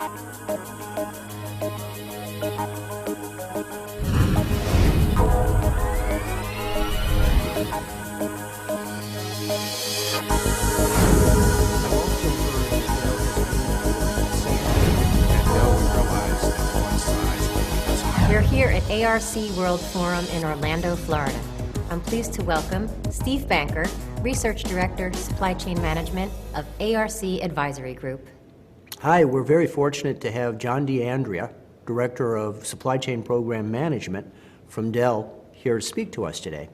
We're here at ARC World Forum in Orlando, Florida. I'm pleased to welcome Steve Banker, Research Director, Supply Chain Management of ARC Advisory Group. Hi, we're very fortunate to have John D'Andrea, Director of Supply Chain Program Management from Dell, here to speak to us today.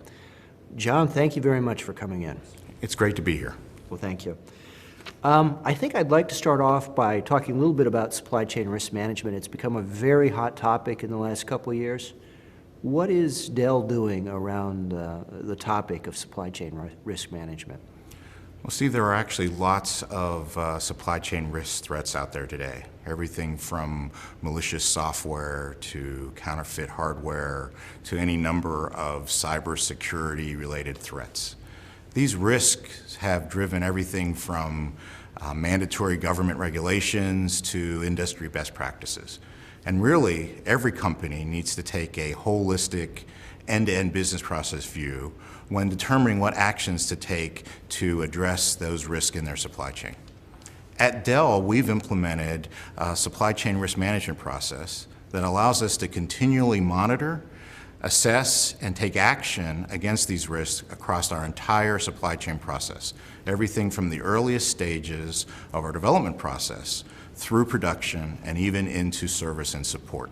John, thank you very much for coming in. It's great to be here. Well, thank you. I think I'd like to start off by talking a little bit about supply chain risk management. It's become a very hot topic in the last couple of years. What is Dell doing around the topic of supply chain risk management? Well, Steve, there are actually lots of supply chain risk threats out there today. Everything from malicious software to counterfeit hardware to any number of cybersecurity related threats. These risks have driven everything from mandatory government regulations to industry best practices. And really, every company needs to take a holistic, end-to-end business process view when determining what actions to take to address those risks in their supply chain. At Dell, we've implemented a supply chain risk management process that allows us to continually monitor, assess, and take action against these risks across our entire supply chain process. Everything from the earliest stages of our development process through production and even into service and support.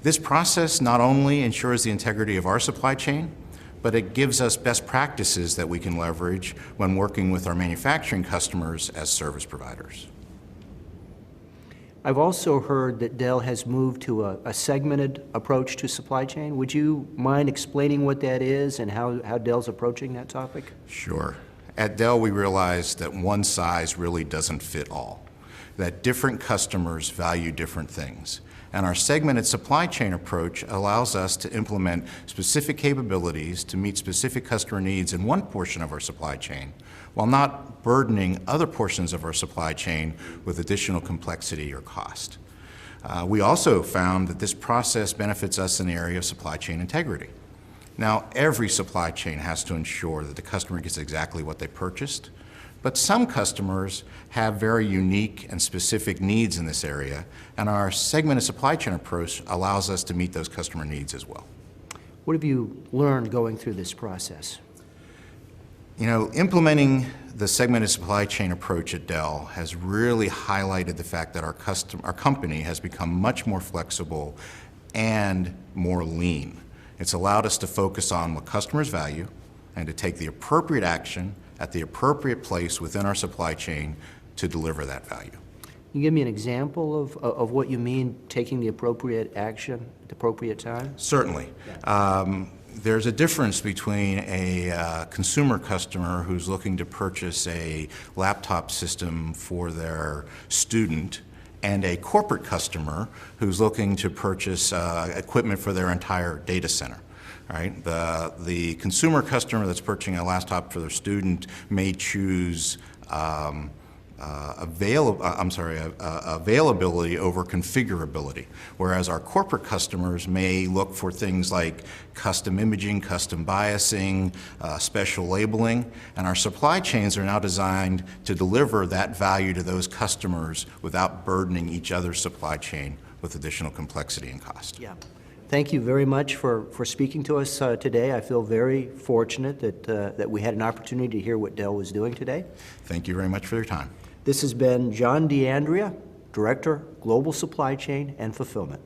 This process not only ensures the integrity of our supply chain, but it gives us best practices that we can leverage when working with our manufacturing customers as service providers. I've also heard that Dell has moved to a segmented approach to supply chain. Would you mind explaining what that is and how Dell's approaching that topic? Sure. At Dell, we realized that one size really doesn't fit all, that different customers value different things. And our segmented supply chain approach allows us to implement specific capabilities to meet specific customer needs in one portion of our supply chain, while not burdening other portions of our supply chain with additional complexity or cost. We also found that this process benefits us in the area of supply chain integrity. Now, every supply chain has to ensure that the customer gets exactly what they purchased, but some customers have very unique and specific needs in this area, and our segmented supply chain approach allows us to meet those customer needs as well. What have you learned going through this process? You know, implementing the segmented supply chain approach at Dell has really highlighted the fact that our company has become much more flexible and more lean. It's allowed us to focus on what customers value and to take the appropriate action at the appropriate place within our supply chain to deliver that value. Can you give me an example of what you mean, taking the appropriate action at the appropriate time? Certainly. There's a difference between a consumer customer who's looking to purchase a laptop system for their student and a corporate customer who's looking to purchase equipment for their entire data center. Right? The consumer customer that's purchasing a laptop for their student may choose availability over configurability, whereas our corporate customers may look for things like custom imaging, custom biasing, special labeling, and our supply chains are now designed to deliver that value to those customers without burdening each other's supply chain with additional complexity and cost. Yeah. Thank you very much for speaking to us today. I feel very fortunate that we had an opportunity to hear what Dell was doing today. Thank you very much for your time. This has been John D'Andrea, Director, Global Supply Chain and Fulfillment.